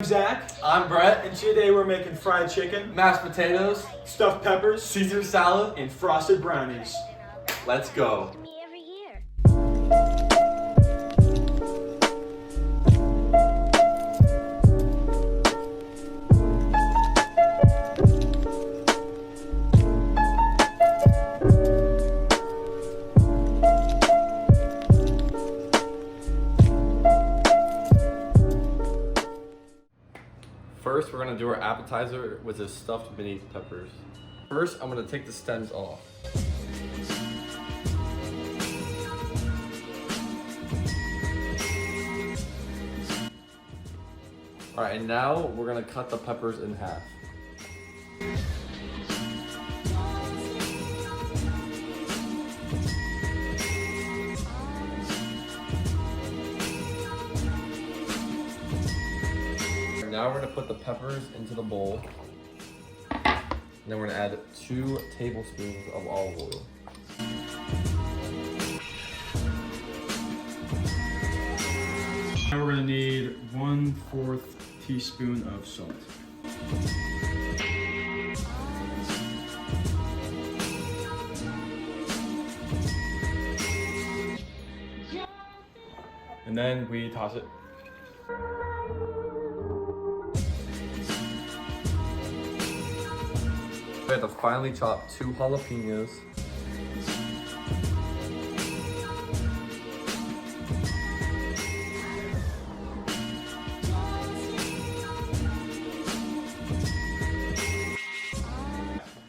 Zach, I'm Brett. and today we're making fried chicken, Mashed potatoes, stuffed peppers, Caesar salad, and frosted brownies. let's go. Me every year. First, we're gonna do our appetizer, which is stuffed mini peppers. First, I'm gonna take the stems off. All right, and now we're gonna cut the peppers in half. Now we're gonna put the peppers into the bowl. And then we're gonna add 2 tablespoons of olive oil. Now we're gonna need 1/4 teaspoon of salt. And then we toss it. We have to finely chop 2 jalapenos.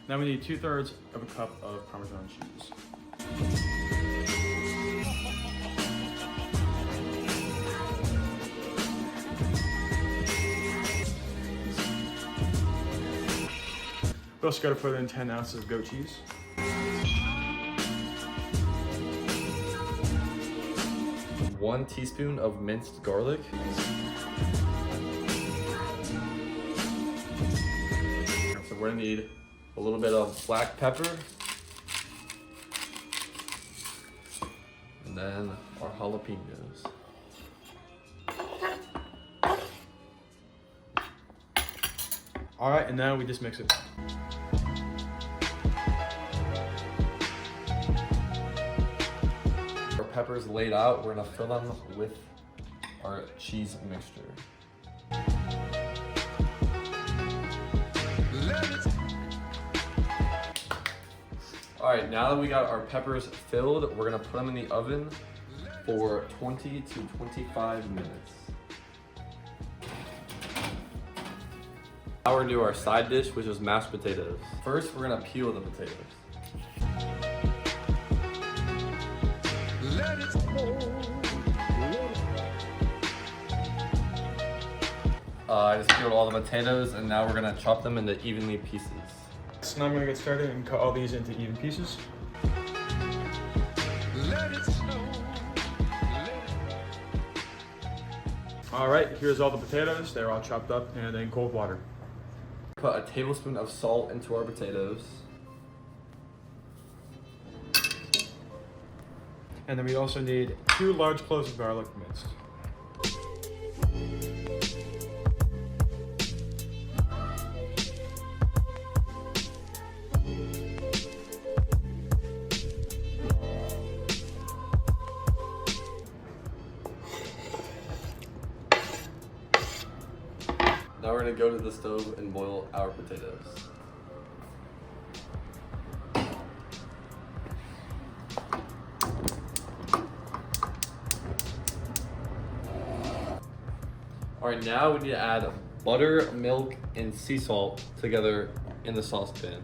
Now we need 2/3 of a cup of Parmesan cheese. We also gotta put in 10 ounces of goat cheese. One teaspoon of minced garlic. So we're gonna need a little bit of black pepper. And then our jalapenos. All right, and now we just mix it. Our peppers laid out, we're gonna fill them with our cheese mixture. All right, now that we got our peppers filled, we're gonna put them in the oven for 20 to 25 minutes. Now we're gonna do our side dish, which is mashed potatoes. First, we're gonna peel the potatoes. I just peeled all the potatoes, and now we're gonna chop them into evenly pieces. So now I'm gonna get started and cut all these into even pieces. All right, here's all the potatoes. They're all chopped up and in cold water. Put a tablespoon of salt into our potatoes. And then we also need 2 large cloves of garlic minced. Now we're gonna go to the stove and boil our potatoes. All right, now we need to add butter, milk, and sea salt together in the saucepan.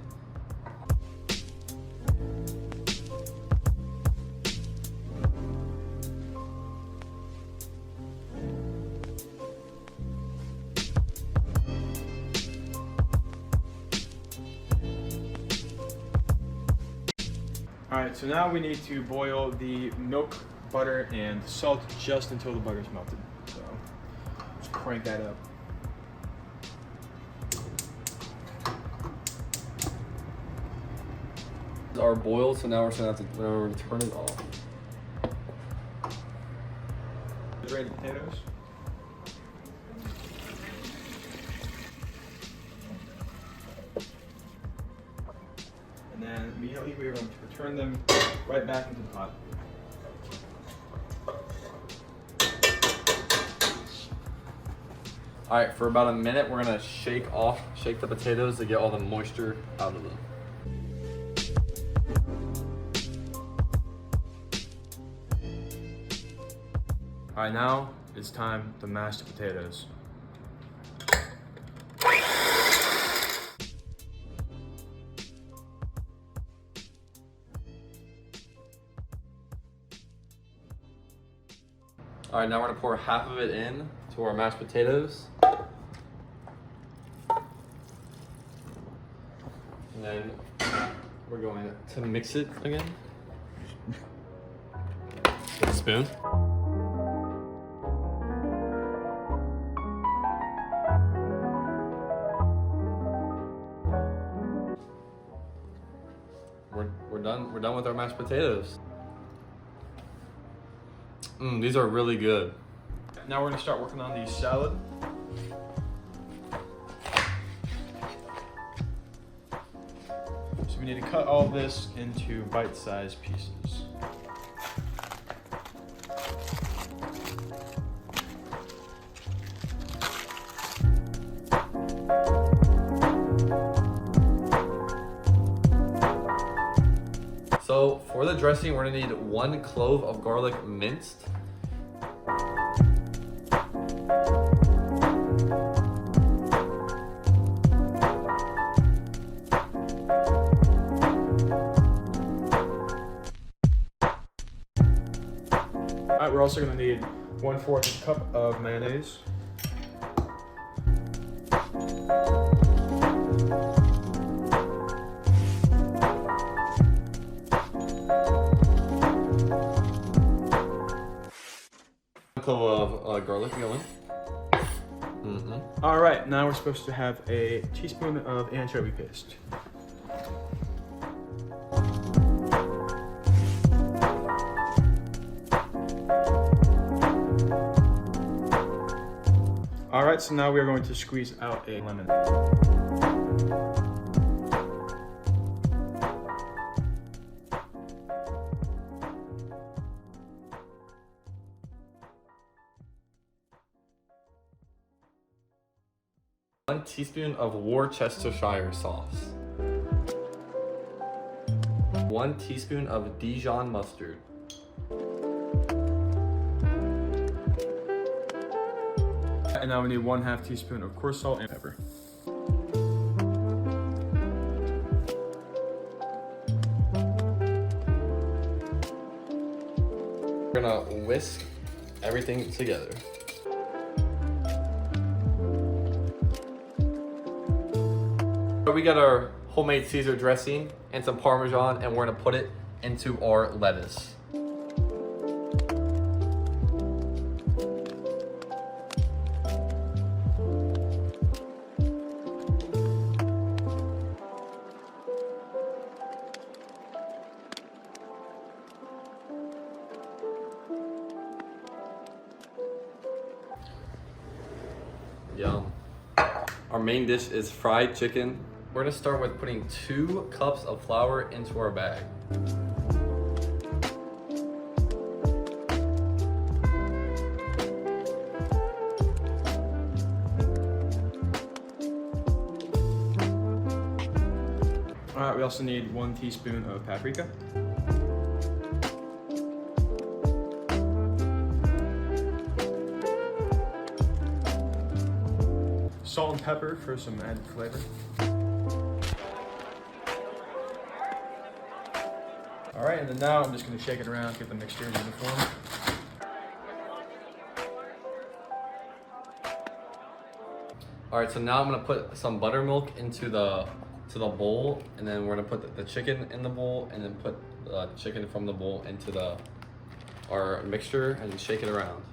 All right, so now we need to boil the milk, butter, and salt just until the butter's melted. So let's crank that up. Are boiled, so now we're gonna have to turn it off. Ready potatoes. turn them right back into the pot. All right, for about a minute, we're gonna shake the potatoes to get all the moisture out of them. All right, now it's time to mash the potatoes. All right, now we're gonna pour half of it in to our mashed potatoes. And then we're going to mix it again. With a spoon. We're done with our mashed potatoes. These are really good. Now we're gonna start working on the salad. So we need to cut all this into bite-sized pieces. So for the dressing, we're gonna need 1 clove of garlic minced. All right, we're also gonna need 1/4 cup of mayonnaise. Clove of garlic going. All right, now we're supposed to have a teaspoon of anchovy paste. All right, so now we are going to squeeze out a lemon. One teaspoon of Worcestershire sauce. 1 teaspoon of Dijon mustard. And now we need 1/2 teaspoon of coarse salt and pepper. We're gonna whisk everything together. We got our homemade Caesar dressing and some Parmesan, and we're gonna put it into our lettuce. Yum. Our main dish is fried chicken. We're gonna start with putting 2 cups of flour into our bag. All right, we also need 1 teaspoon of paprika. Salt and pepper for some added flavor. All right, and then now I'm just gonna shake it around, get the mixture uniform. All right, so now I'm gonna put some buttermilk into the bowl, and then we're gonna put the chicken in the bowl, and then put the chicken from the bowl into our mixture and shake it around.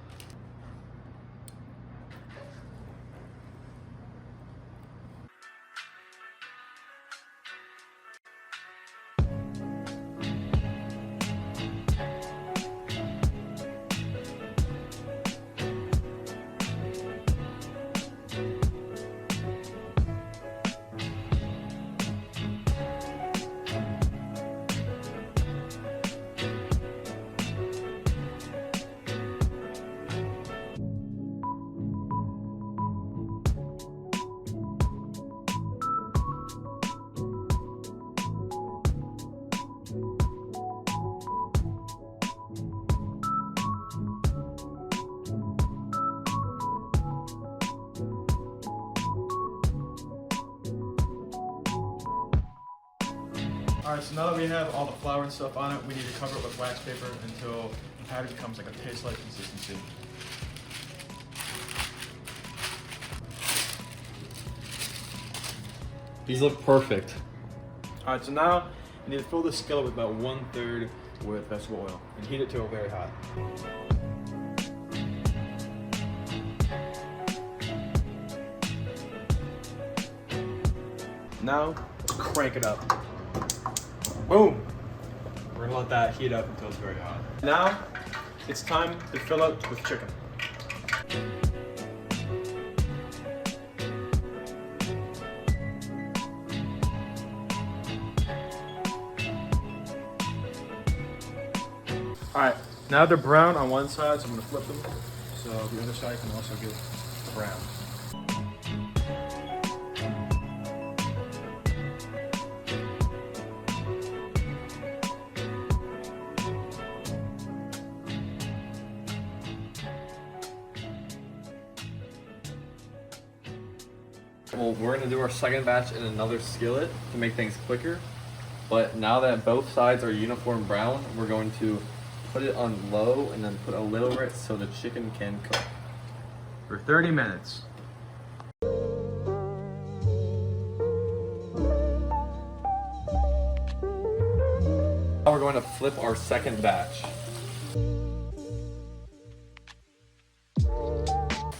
Alright, so now that we have all the flour and stuff on it, we need to cover it with wax paper until the batter becomes like a paste-like consistency. These look perfect. Alright, so now you need to fill the skillet with about 1/3 with vegetable oil and heat it to a very hot. Now, let's crank it up. Boom! We're gonna let that heat up until it's very hot. Now, it's time to fill it with chicken. Alright, now they're brown on one side, so I'm gonna flip them. So the other side can also get brown. Well, we're gonna do our second batch in another skillet to make things quicker. But now that both sides are uniform brown, we're going to put it on low and then put a lid over it so the chicken can cook. For 30 minutes. Now we're going to flip our second batch.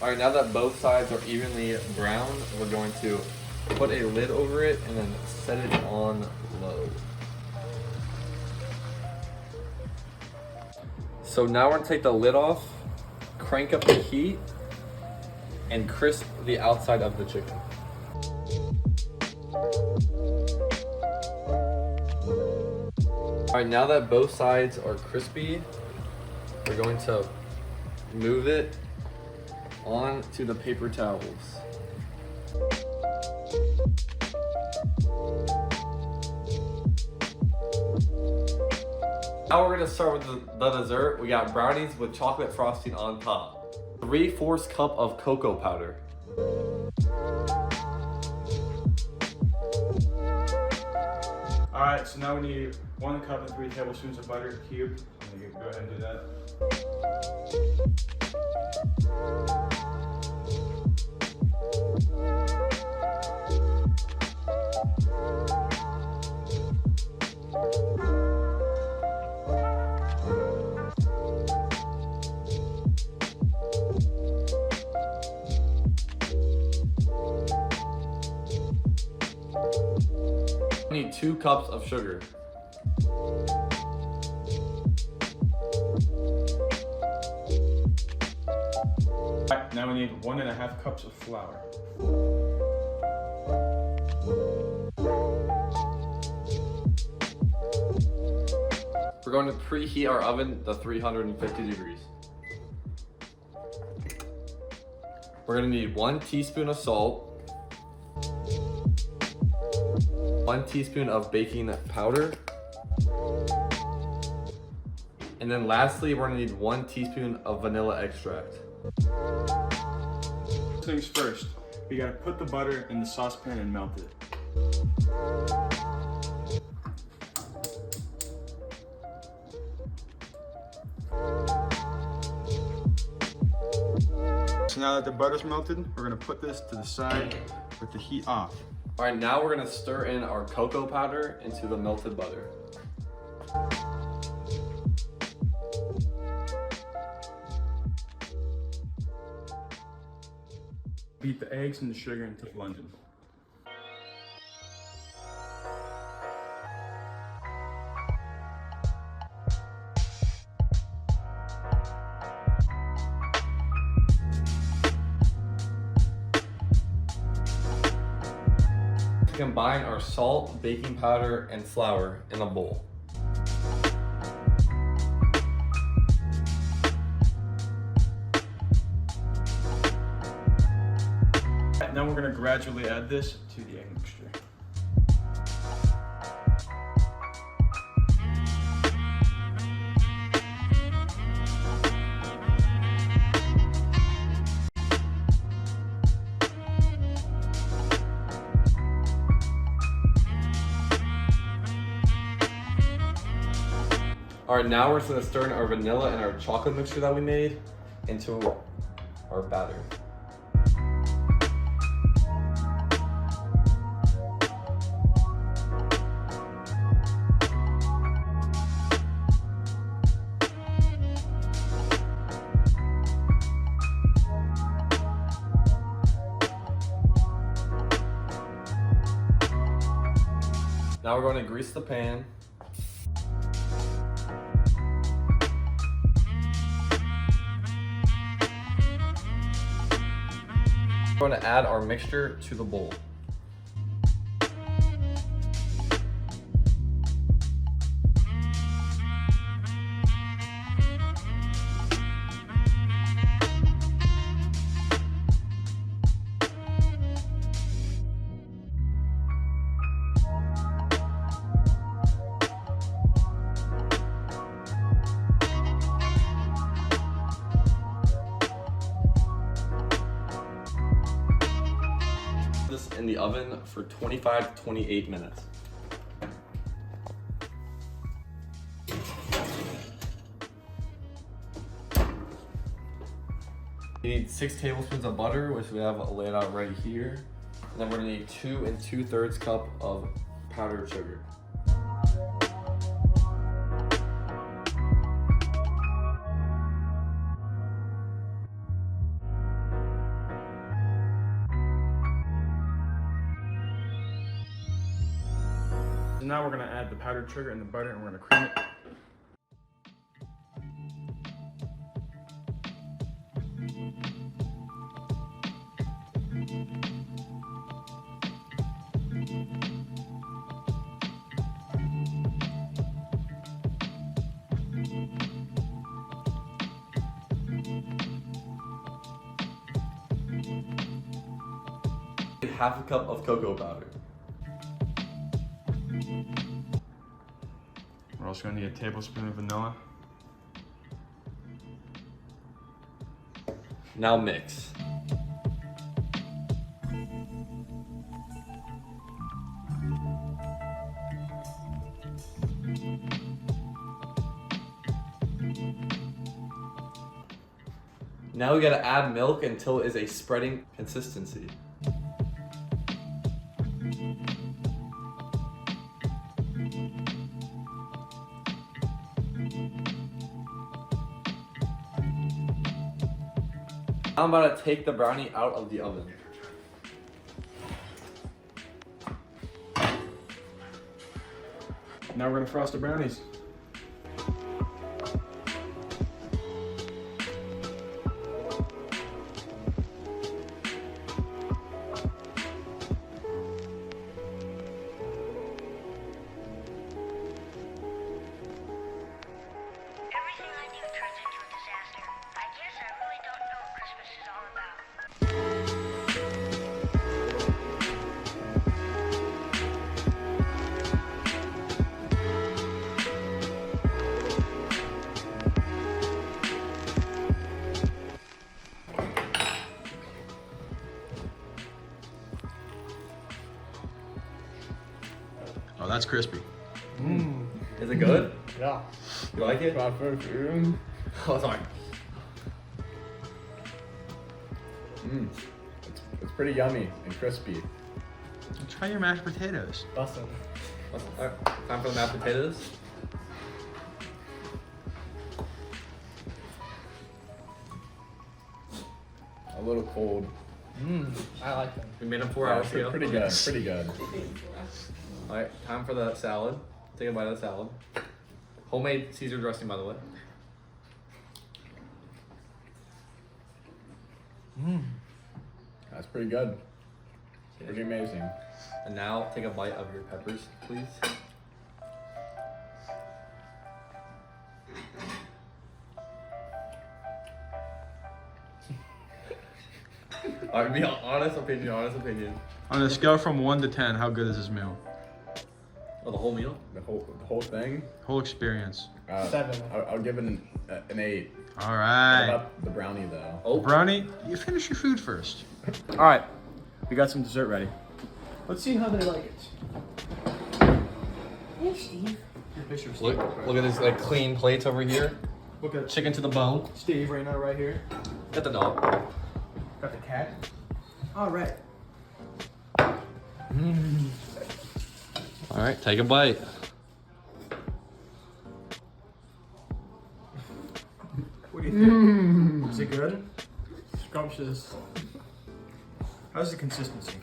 Alright, now that both sides are evenly brown, we're going to put a lid over it and then set it on low. So now we're gonna take the lid off, crank up the heat, and crisp the outside of the chicken. Alright, now that both sides are crispy, we're going to move it onto the paper towels. Now we're gonna start with the dessert. We got brownies with chocolate frosting on top. 3/4 cup of cocoa powder. Alright, so now we need 1 cup and 3 tablespoons of butter cubed. I'm gonna go ahead and do that. We need 2 cups of sugar. Alright, now we need 1.5 cups of flour. We're going to preheat our oven to 350 degrees. We're going to need 1 teaspoon of salt, 1 teaspoon of baking powder, and then lastly, we're going to need 1 teaspoon of vanilla extract. First things first, we gotta put the butter in the saucepan and melt it. So now that the butter's melted, we're gonna put this to the side with the heat off. All right, now we're going to stir in our cocoa powder into the melted butter. Beat the eggs and the sugar into blending. Combine our salt, baking powder, and flour in a bowl. Now we're going to gradually add this to the egg mixture. All right, now we're just gonna stir in our vanilla and our chocolate mixture that we made into our batter. Now we're going to grease the pan. We're going to add our mixture to the bowl. This in the oven for 25 to 28 minutes. You need 6 tablespoons of butter, which we have laid out right here. And then we're gonna need 2 2/3 cup of powdered sugar. So now we're gonna add the powdered sugar and the butter, and we're gonna cream it. Half a cup of cocoa powder. We're also gonna need a tablespoon of vanilla. Now mix. Now we gotta add milk until it is a spreading consistency. I'm about to take the brownie out of the oven. Now we're gonna frost the brownies. Everything I do turns into a disaster. I guess I really don't know what Christmas is all about. Oh, that's crispy. Is it good? Yeah. You like it? My first room. Oh, sorry. It's pretty yummy and crispy. Try your mashed potatoes. Awesome. Alright, time for the mashed potatoes. A little cold. I like them. We made them 4 Yeah, hours ago. pretty good. Pretty good. Alright, time for the salad. Take a bite of the salad. Homemade Caesar dressing, by the way. That's pretty good. Pretty amazing. And now take a bite of your peppers, please. Alright, be honest opinion. On a scale from 1 to 10, how good is this meal? Oh, the whole meal? The whole thing. Whole experience. 7. I'll give it an 8. All What right. about the brownie though? Oh, Brownie, you finish your food first. All right, we got some dessert ready. Let's see how they like it. Hey, Steve. Get a picture of Look, Steve. look at this like clean plates over here. Look at Chicken to the bone. Steve right now, right here. Got the dog. Got the cat. All right. All right, take a bite. What do you think? Is it good? Scrumptious. How's the consistency?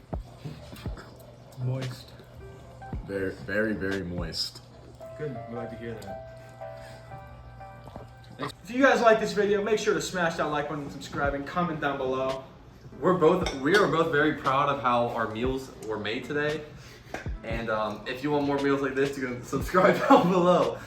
Moist. Very, very, very moist. Good. We like to hear that. Thanks. If you guys like this video, make sure to smash that like button and subscribe and comment down below. We are both very proud of how our meals were made today. And if you want more meals like this, you can subscribe down below.